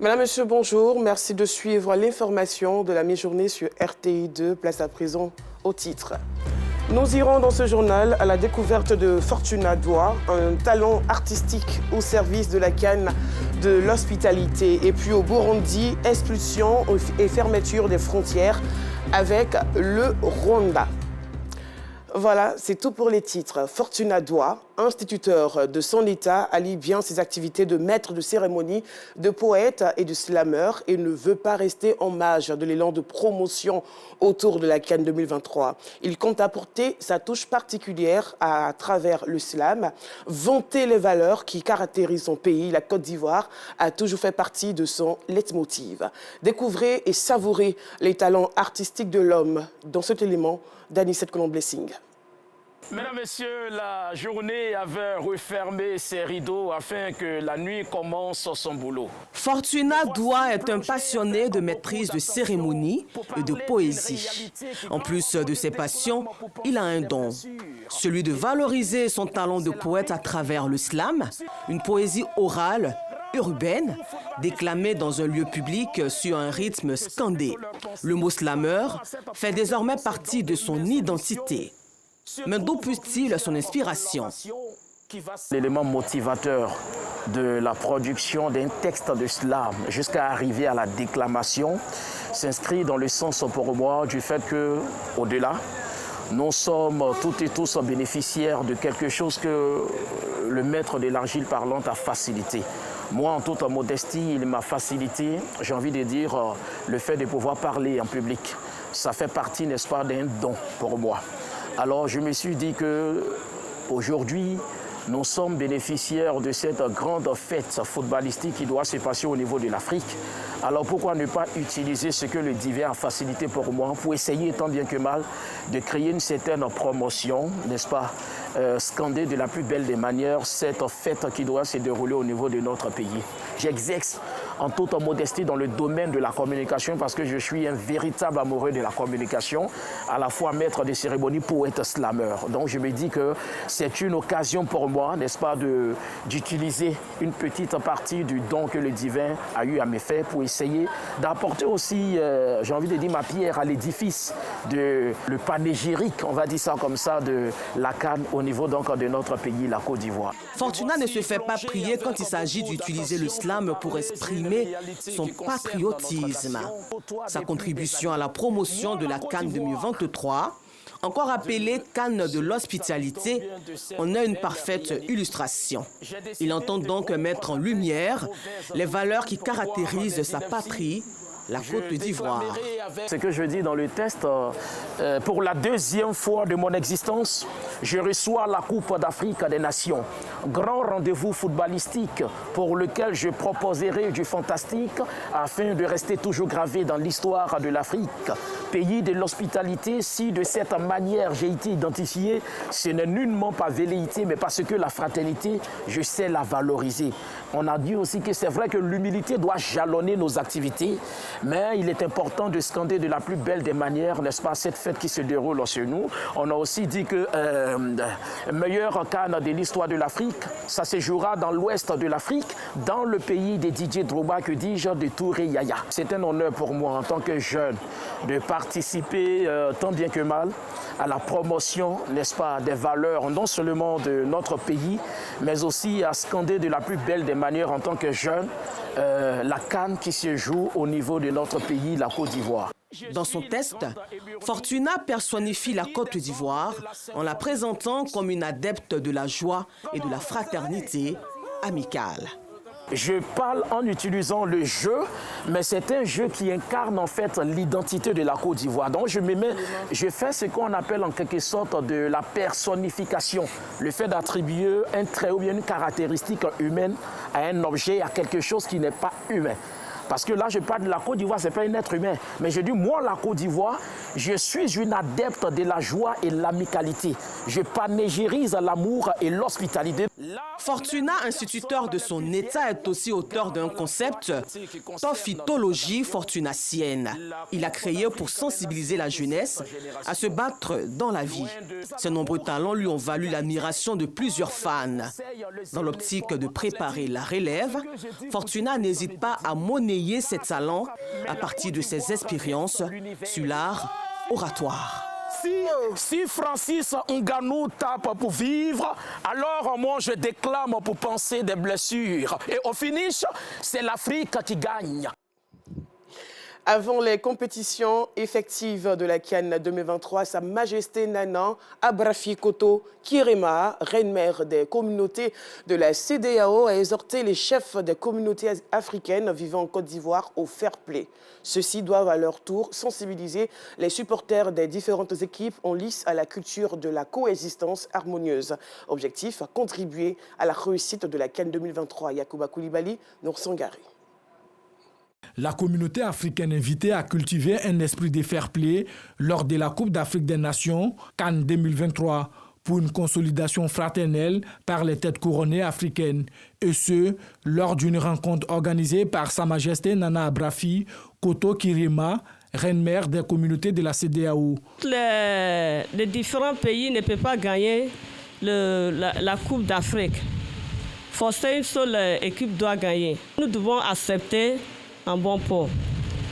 Madame, Monsieur, bonjour. Merci de suivre l'information de la mi-journée sur RTI 2. Place à présent au titre. Nous irons dans ce journal à la découverte de Fortuna Doua, un talent artistique au service de la canne de l'hospitalité. Et puis au Burundi, expulsion et fermeture des frontières avec le Rwanda. Voilà, c'est tout pour les titres. Fortuna Doua, instituteur de son État, allie bien ses activités de maître de cérémonie, de poète et de slammer et ne veut pas rester en marge de l'élan de promotion autour de la CAN 2023. Il compte apporter sa touche particulière à travers le slam. Vanter les valeurs qui caractérisent son pays, la Côte d'Ivoire, a toujours fait partie de son leitmotiv. Découvrez et savourez les talents artistiques de l'homme dans cet élément d'Anicette Colomb-Blessing. Mesdames, Messieurs, la journée avait refermé ses rideaux afin que la nuit commence son boulot. Fortuna Doua est un passionné de maîtrise de cérémonie et de poésie. En plus de ses passions, il a un don, celui de valoriser son talent de poète à travers le slam, une poésie orale, urbaine, déclamée dans un lieu public sur un rythme scandé. Le mot slammer fait désormais partie de son identité. Mais d'où puise-t-il son inspiration? L'élément motivateur de la production d'un texte de slam jusqu'à arriver à la déclamation s'inscrit dans le sens pour moi du fait que, au-delà, nous sommes toutes et tous bénéficiaires de quelque chose que le maître de l'argile parlante a facilité. Moi, en toute modestie, il m'a facilité, j'ai envie de dire, le fait de pouvoir parler en public. Ça fait partie, n'est-ce pas, d'un don pour moi. Alors, je me suis dit qu'aujourd'hui, nous sommes bénéficiaires de cette grande fête footballistique qui doit se passer au niveau de l'Afrique. Alors pourquoi ne pas utiliser ce que le divin a facilité pour moi pour essayer tant bien que mal de créer une certaine promotion, n'est-ce pas, scander de la plus belle des manières cette fête qui doit se dérouler au niveau de notre pays. J'exerce en toute modestie dans le domaine de la communication parce que je suis un véritable amoureux de la communication, à la fois maître de cérémonie, poète, slammer. Donc je me dis que c'est une occasion pour moi, n'est-ce pas, d'utiliser une petite partie du don que le divin a eu à me faire pour essayer d'apporter aussi, j'ai envie de dire, ma pierre à l'édifice de le panégyrique, on va dire ça comme ça, de la CAN au niveau donc de notre pays, la Côte d'Ivoire. Fortuna ne se fait pas prier quand il s'agit d'utiliser le slam pour exprimer son patriotisme. Sa contribution à la promotion de la CAN 2023, encore appelée CAN de l'hospitalité, en est une parfaite illustration. Il entend donc mettre en lumière les valeurs qui caractérisent sa patrie, la Côte d'Ivoire. Ce que je dis dans le test, pour la deuxième fois de mon existence, je reçois la Coupe d'Afrique des Nations. Grand rendez-vous footballistique pour lequel je proposerai du fantastique afin de rester toujours gravé dans l'histoire de l'Afrique. Pays de l'hospitalité, si de cette manière j'ai été identifié, ce n'est nullement pas velléité, mais parce que la fraternité, je sais la valoriser. On a dit aussi que c'est vrai que l'humilité doit jalonner nos activités, mais il est important de scander de la plus belle des manières, n'est-ce pas, cette fête qui se déroule chez nous. On a aussi dit que meilleur CAN de l'histoire de l'Afrique, ça se jouera dans l'ouest de l'Afrique, dans le pays des Didier Drogba, que dis-je, de Touré Yaya. C'est un honneur pour moi en tant que jeune de participer tant bien que mal à la promotion, n'est-ce pas, des valeurs non seulement de notre pays, mais aussi à scander de la plus belle des manières en tant que jeune la CAN qui se joue au niveau de notre pays, la Côte d'Ivoire. Dans son test, Fortuna personnifie la Côte d'Ivoire en la présentant comme une adepte de la joie et de la fraternité amicale. Je parle en utilisant le jeu, mais c'est un jeu qui incarne en fait l'identité de la Côte d'Ivoire. Donc je fais ce qu'on appelle en quelque sorte de la personnification. Le fait d'attribuer un trait ou bien une caractéristique humaine à un objet, à quelque chose qui n'est pas humain. Parce que là, je parle de la Côte d'Ivoire, ce n'est pas un être humain. Mais je dis, moi, la Côte d'Ivoire, je suis une adepte de la joie et l'amicalité. Je panégérise l'amour et l'hospitalité. Fortuna, instituteur de son État, est aussi auteur d'un concept, Tophytologie fortunacienne. Il a créé pour sensibiliser la jeunesse à se battre dans la vie. Ses nombreux talents lui ont valu l'admiration de plusieurs fans. Dans l'optique de préparer la relève, Fortuna n'hésite pas à monnayer monnayer ses talents à partir de ses expériences sur l'art oratoire. Si Francis Ngannou tape pour vivre, alors moi je déclame pour penser des blessures. Et au finish, c'est l'Afrique qui gagne. Avant les compétitions effectives de la CAN 2023, Sa Majesté Nana Abrafi-Koto Kirema, reine-mère des communautés de la CEDEAO, a exhorté les chefs des communautés africaines vivant en Côte d'Ivoire au fair play. Ceux-ci doivent à leur tour sensibiliser les supporters des différentes équipes en lice à la culture de la coexistence harmonieuse. Objectif, contribuer à la réussite de la CAN 2023. Yacouba Koulibaly, Nour Sangari. La communauté africaine invitée à cultiver un esprit de fair play lors de la Coupe d'Afrique des Nations, CAN 2023, pour une consolidation fraternelle par les têtes couronnées africaines. Et ce, lors d'une rencontre organisée par Sa Majesté Nana Abrafi Koto Kirema, reine-mère des communautés de la CEDEAO. Les différents pays ne peuvent pas gagner la Coupe d'Afrique. Forcément, une seule équipe doit gagner. Nous devons accepter un bon pot.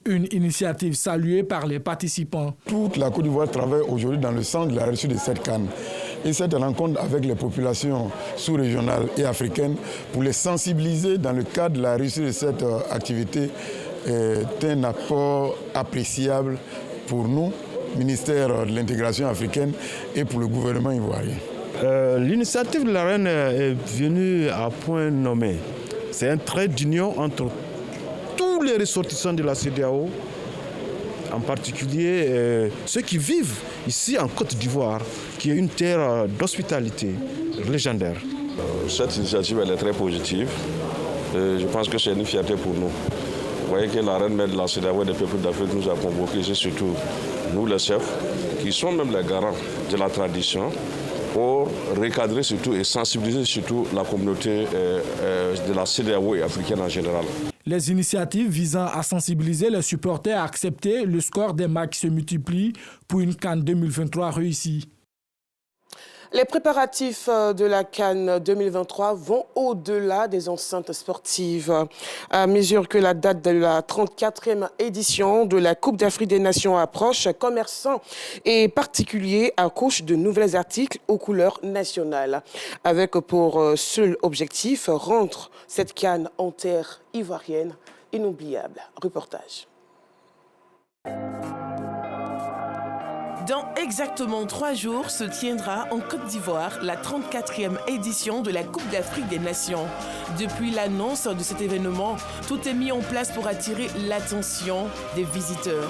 Une initiative saluée par les participants. Toute la Côte d'Ivoire travaille aujourd'hui dans le sens de la réussite de cette CAN. Et cette rencontre avec les populations sous-régionales et africaines pour les sensibiliser dans le cadre de la réussite de cette activité est un apport appréciable pour nous, ministère de l'intégration africaine, et pour le gouvernement ivoirien. L'initiative de la reine est venue à point nommé. C'est un trait d'union entre tous les ressortissants de la CEDEAO, en particulier ceux qui vivent ici en Côte d'Ivoire, qui est une terre d'hospitalité légendaire. Cette initiative elle est très positive. Je pense que c'est une fierté pour nous. Vous voyez que la reine-mère de la CEDEAO et des peuples d'Afrique nous a convoqués, c'est surtout nous les chefs, qui sont même les garants de la tradition, pour recadrer surtout et sensibiliser surtout la communauté de la CEDEAO et africaine en général. Les initiatives visant à sensibiliser les supporters à accepter le score des matchs se multiplient pour une CAN 2023 réussie. Les préparatifs de la CAN 2023 vont au-delà des enceintes sportives. À mesure que la date de la 34e édition de la Coupe d'Afrique des Nations approche, commerçants et particuliers accouchent de nouveaux articles aux couleurs nationales, avec pour seul objectif rendre cette CAN en terre ivoirienne inoubliable. Reportage. Dans exactement 3 jours se tiendra en Côte d'Ivoire la 34e édition de la Coupe d'Afrique des Nations. Depuis l'annonce de cet événement, tout est mis en place pour attirer l'attention des visiteurs.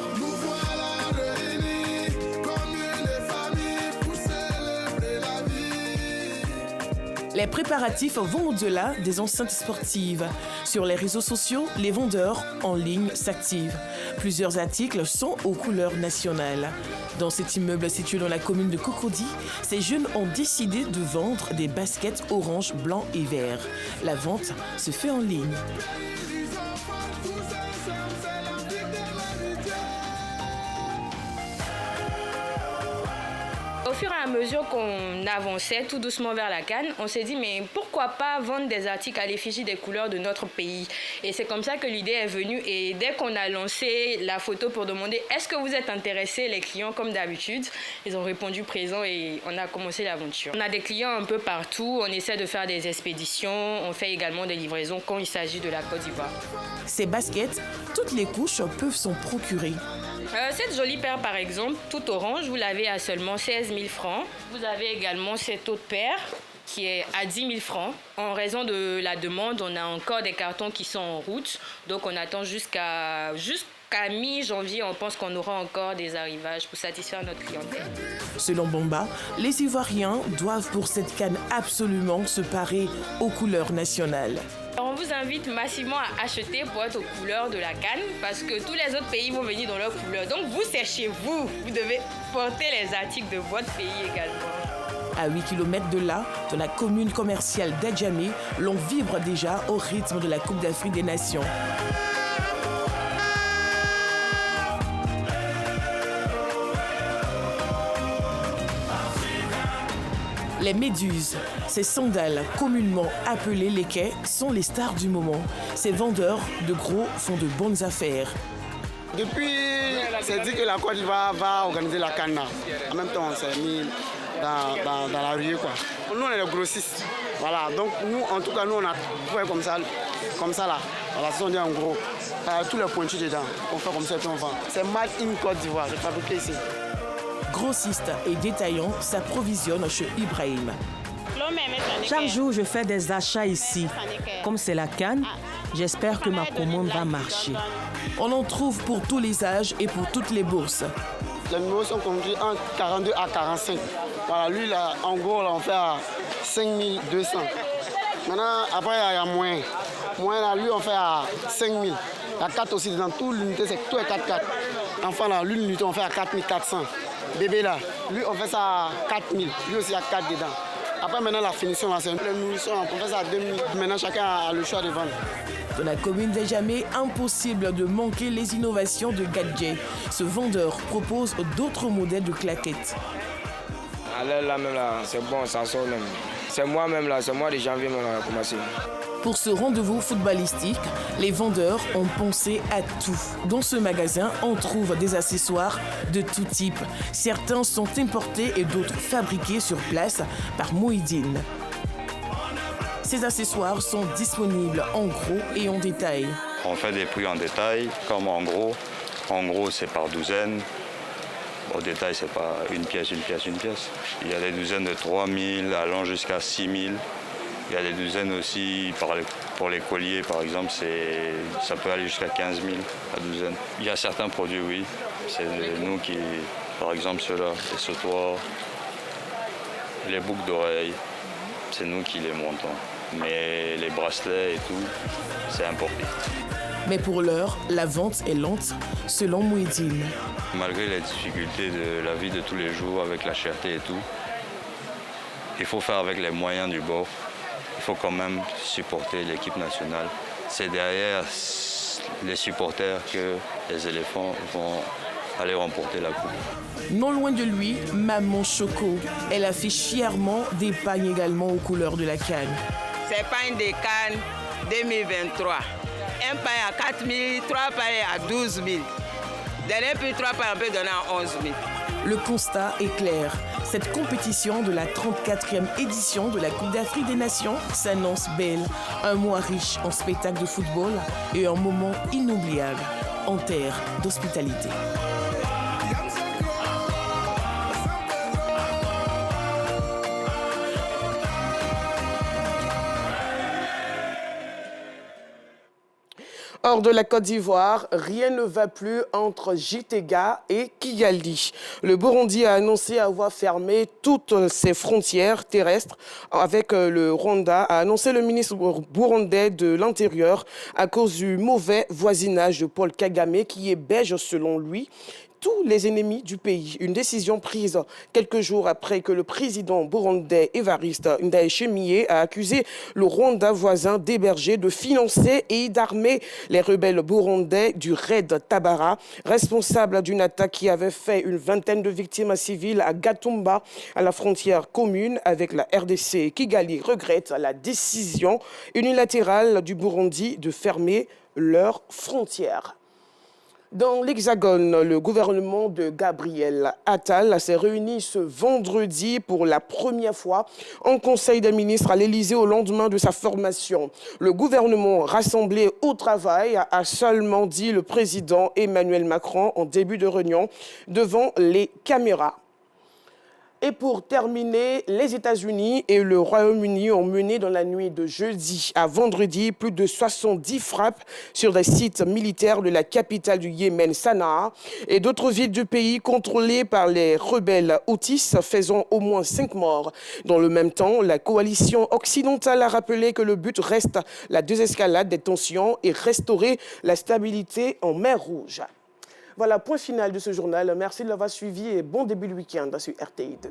Les préparatifs vont au-delà des enceintes sportives. Sur les réseaux sociaux, les vendeurs en ligne s'activent. Plusieurs articles sont aux couleurs nationales. Dans cet immeuble situé dans la commune de Cocody, ces jeunes ont décidé de vendre des baskets orange, blanc et vert. La vente se fait en ligne. Au fur et à mesure qu'on avançait tout doucement vers la CAN, on s'est dit mais pourquoi pas vendre des articles à l'effigie des couleurs de notre pays. Et c'est comme ça que l'idée est venue, et dès qu'on a lancé la photo pour demander est-ce que vous êtes intéressés, les clients comme d'habitude, ils ont répondu présent et on a commencé l'aventure. On a des clients un peu partout, on essaie de faire des expéditions, on fait également des livraisons quand il s'agit de la Côte d'Ivoire. Ces baskets, toutes les couches peuvent s'en procurer. Cette jolie paire par exemple, toute orange, vous l'avez à seulement 16 000 francs. Vous avez également cette autre paire qui est à 10 000 francs. En raison de la demande, on a encore des cartons qui sont en route. Donc on attend jusqu'à mi-janvier, on pense qu'on aura encore des arrivages pour satisfaire notre clientèle. Selon Bomba, les Ivoiriens doivent pour cette CAN absolument se parer aux couleurs nationales. On vous invite massivement à acheter pour être aux couleurs de la CAN parce que tous les autres pays vont venir dans leurs couleurs. Donc vous, c'est chez vous. Vous devez porter les articles de votre pays également. À 8 km de là, dans la commune commerciale d'Adjamé, l'on vibre déjà au rythme de la Coupe d'Afrique des Nations. Les méduses, ces sandales communément appelées les quais, sont les stars du moment. Ces vendeurs de gros font de bonnes affaires. Depuis, c'est dit que la Côte d'Ivoire va organiser la CAN. En même temps, on s'est mis dans la rue, quoi. Nous, on est les grossistes. Voilà, donc nous, en tout cas, nous, on a fait comme ça là. Voilà, ce sont des en gros. Tous les pointus dedans, on fait comme ça et on vend. C'est Made in Côte d'Ivoire, c'est fabriqué ici. Grossistes et détaillants s'approvisionnent chez Ibrahim. Chaque jour, je fais des achats ici. Comme c'est la CAN, j'espère que ma commande va marcher. On en trouve pour tous les âges et pour toutes les bourses. Les numéros sont compris entre 42 à 45. Voilà, lui, là, en gros, là, on fait à 5200. Maintenant, après, il y a moins. Moins, là, lui, on fait à 5000. Il y a 4 aussi dedans. Tout l'unité, c'est tout est 4-4. Enfin, là, lui, l'unité, on fait à 4400. Bébé, là, lui, on fait ça à 4000. Lui aussi, il y a 4 dedans. Après, maintenant, la finition, là, c'est les nourrissons, on fait ça à 2000. Maintenant, chacun a le choix de vendre. Dans la commune des Jamé, impossible de manquer les innovations de Gadget. Ce vendeur propose d'autres modèles de claquettes. Là, même là, c'est bon, ça sort même. C'est moi-même là, c'est moi de janvier même là, commencé. Pour ce rendez-vous footballistique, les vendeurs ont pensé à tout. Dans ce magasin, on trouve des accessoires de tout type. Certains sont importés et d'autres fabriqués sur place par Mouhidine. Ces accessoires sont disponibles en gros et en détail. On fait des prix en détail, comme en gros. En gros, c'est par douzaine. Au détail, c'est pas une pièce, une pièce, une pièce. Il y a des douzaines de 3000 allant jusqu'à 6000. Il y a des douzaines aussi pour les colliers, par exemple, ça peut aller jusqu'à 15 000 à douzaine. Il y a certains produits, oui. C'est nous qui, par exemple, ceux-là, les sautoirs, les boucles d'oreilles, c'est nous qui les montons. Mais les bracelets et tout, c'est importé. Mais pour l'heure, la vente est lente, selon Mouhidine. Malgré les difficultés de la vie de tous les jours, avec la cherté et tout, il faut faire avec les moyens du bord. Il faut quand même supporter l'équipe nationale. C'est derrière les supporters que les éléphants vont aller remporter la coupe. Non loin de lui, Maman Choco. Elle affiche fièrement des pagnes également aux couleurs de la CAN. C'est pagne de CAN 2023. Un pagne à 4 000, 3 pagnes à 12 000. Dernier puis 3 pagnes, on peut donner à 11 000. Le constat est clair. Cette compétition de la 34e édition de la Coupe d'Afrique des Nations s'annonce belle. Un mois riche en spectacles de football et un moment inoubliable en terre d'hospitalité. Hors de la Côte d'Ivoire, rien ne va plus entre Gitega et Kigali. Le Burundi a annoncé avoir fermé toutes ses frontières terrestres avec le Rwanda, a annoncé le ministre burundais de l'Intérieur à cause du mauvais voisinage de Paul Kagame qui héberge, selon lui, tous les ennemis du pays. Une décision prise quelques jours après que le président burundais Evariste Ndayishimiye a accusé le Rwanda voisin d'héberger, de financer et d'armer les rebelles burundais du raid Tabara, responsable d'une attaque qui avait fait une vingtaine de victimes civiles à Gatumba, à la frontière commune avec la RDC. Kigali regrette la décision unilatérale du Burundi de fermer leurs frontières. Dans l'Hexagone, le gouvernement de Gabriel Attal s'est réuni ce vendredi pour la première fois en Conseil des ministres à l'Élysée au lendemain de sa formation. Le gouvernement rassemblé au travail a seulement dit le président Emmanuel Macron en début de réunion devant les caméras. Et pour terminer, les États-Unis et le Royaume-Uni ont mené dans la nuit de jeudi à vendredi plus de 70 frappes sur des sites militaires de la capitale du Yémen, Sanaa, et d'autres villes du pays contrôlées par les rebelles houthis, faisant au moins 5 morts. Dans le même temps, la coalition occidentale a rappelé que le but reste la désescalade des tensions et restaurer la stabilité en mer Rouge. Voilà, point final de ce journal. Merci de l'avoir suivi et bon début de week-end sur RTI2.